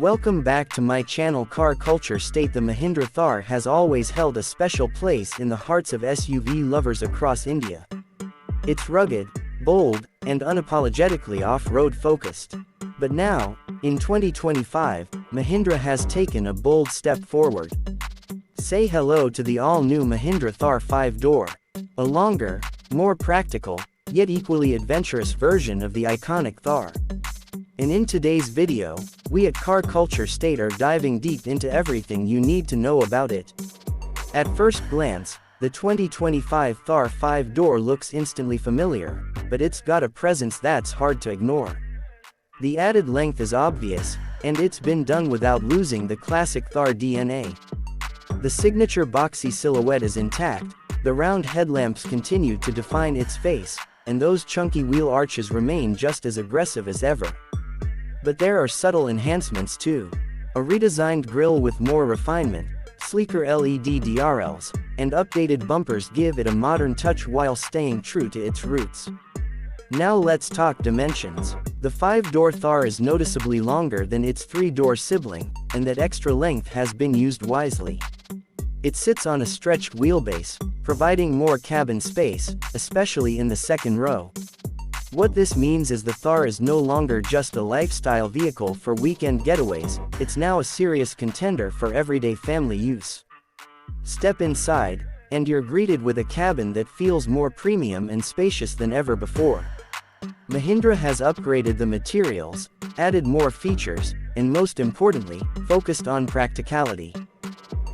Welcome back to my channel CarCulturestate. The Mahindra Thar has always held a special place in the hearts of SUV lovers across India. It's rugged, bold, and unapologetically off-road focused. But now, in 2025, Mahindra has taken a bold step forward. Say hello to the all-new Mahindra Thar 5-door, a longer, more practical, yet equally adventurous version of the iconic Thar. And in today's video, we at CarCulturestate are diving deep into everything you need to know about it. At first glance, the 2025 Thar 5-door looks instantly familiar, but it's got a presence that's hard to ignore. The added length is obvious, and it's been done without losing the classic Thar DNA. The signature boxy silhouette is intact, the round headlamps continue to define its face, and those chunky wheel arches remain just as aggressive as ever. But there are subtle enhancements too. A redesigned grille with more refinement, sleeker LED DRLs, and updated bumpers give it a modern touch while staying true to its roots. Now let's talk dimensions. The 5-door Thar is noticeably longer than its 3-door sibling, and that extra length has been used wisely. It sits on a stretched wheelbase, providing more cabin space, especially in the second row. What this means is the Thar is no longer just a lifestyle vehicle for weekend getaways, it's now a serious contender for everyday family use. Step inside, and you're greeted with a cabin that feels more premium and spacious than ever before. Mahindra has upgraded the materials, added more features, and most importantly, focused on practicality.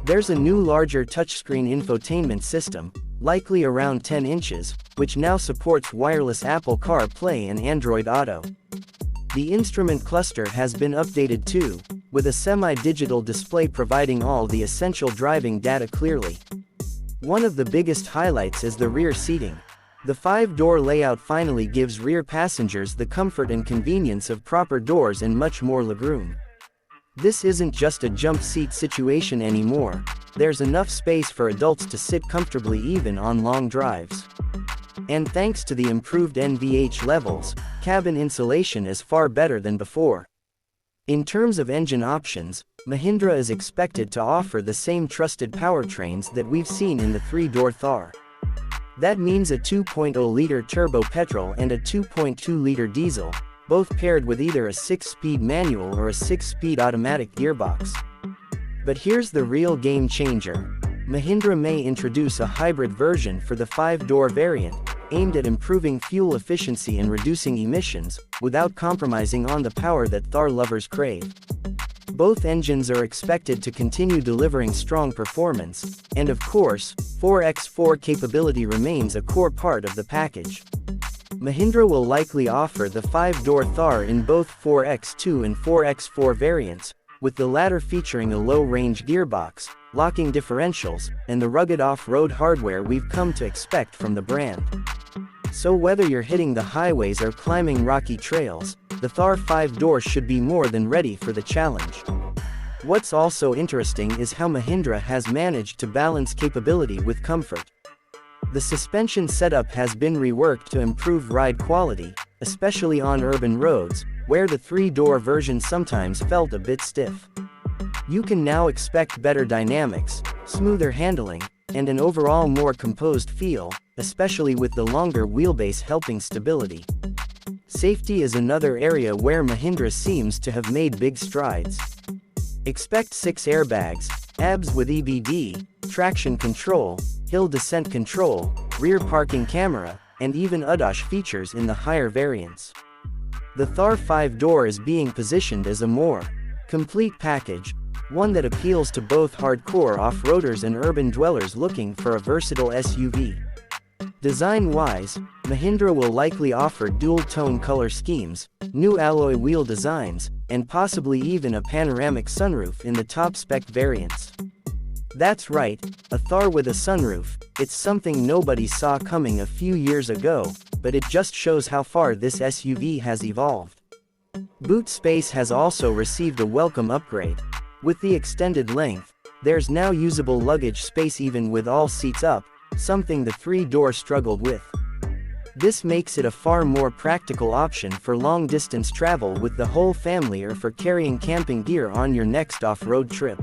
There's a new larger touchscreen infotainment system, likely around 10 inches, which now supports wireless Apple CarPlay and Android Auto. The instrument cluster has been updated too, with a semi-digital display providing all the essential driving data clearly. One of the biggest highlights is the rear seating. The 5-door layout finally gives rear passengers the comfort and convenience of proper doors and much more legroom. This isn't just a jump seat situation anymore, there's enough space for adults to sit comfortably even on long drives. And thanks to the improved NVH levels, cabin insulation is far better than before. In terms of engine options, Mahindra is expected to offer the same trusted powertrains that we've seen in the 3-door Thar. That means a 2.0-liter turbo petrol and a 2.2-liter diesel, both paired with either a 6-speed manual or a 6-speed automatic gearbox. But here's the real game changer. Mahindra may introduce a hybrid version for the 5-door variant, aimed at improving fuel efficiency and reducing emissions, without compromising on the power that Thar lovers crave. Both engines are expected to continue delivering strong performance, and of course, 4x4 capability remains a core part of the package. Mahindra will likely offer the 5-door Thar in both 4x2 and 4x4 variants, with the latter featuring a low-range gearbox, locking differentials, and the rugged off-road hardware we've come to expect from the brand. So whether you're hitting the highways or climbing rocky trails, the Thar 5-door should be more than ready for the challenge. What's also interesting is how Mahindra has managed to balance capability with comfort. The suspension setup has been reworked to improve ride quality, especially on urban roads, where the 3-door version sometimes felt a bit stiff. You can now expect better dynamics, smoother handling, and an overall more composed feel, especially with the longer wheelbase helping stability. Safety is another area where Mahindra seems to have made big strides. Expect 6 airbags, ABS with EBD, traction control, hill descent control, rear parking camera, and even ADAS features in the higher variants. The Thar 5-door is being positioned as a more complete package, one that appeals to both hardcore off-roaders and urban dwellers looking for a versatile SUV. Design-wise, Mahindra will likely offer dual-tone color schemes, new alloy wheel designs, and possibly even a panoramic sunroof in the top-spec variants. That's right, a Thar with a sunroof. It's something nobody saw coming a few years ago, but it just shows how far this SUV has evolved. Boot space has also received a welcome upgrade. With the extended length, there's now usable luggage space even with all seats up, something the 3-door struggled with. This makes it a far more practical option for long-distance travel with the whole family or for carrying camping gear on your next off-road trip.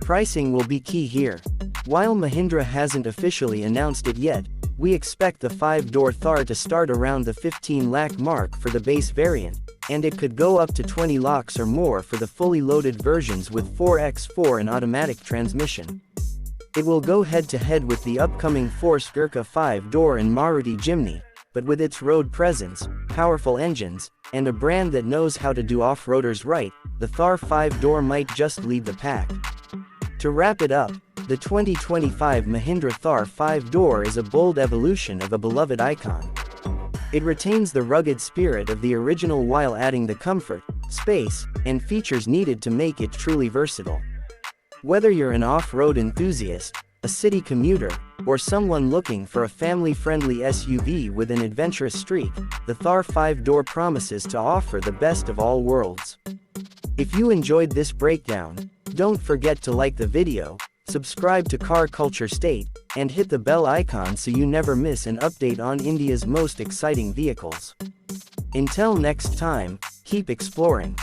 Pricing will be key here. While Mahindra hasn't officially announced it yet, we expect the 5-door Thar to start around the 15 lakh mark for the base variant, and it could go up to 20 lakhs or more for the fully loaded versions with 4x4 and automatic transmission. It will go head-to-head with the upcoming Force Gurkha 5-door and Maruti Jimny, but with its road presence, powerful engines, and a brand that knows how to do off-roaders right, the Thar 5-door might just lead the pack. To wrap it up, the 2025 Mahindra Thar 5-door is a bold evolution of a beloved icon. It retains the rugged spirit of the original while adding the comfort, space, and features needed to make it truly versatile. Whether you're an off-road enthusiast, a city commuter, or someone looking for a family-friendly SUV with an adventurous streak, the Thar 5-door promises to offer the best of all worlds. If you enjoyed this breakdown, don't forget to like the video, subscribe to CarCulturestate, and hit the bell icon so you never miss an update on India's most exciting vehicles. Until next time, keep exploring.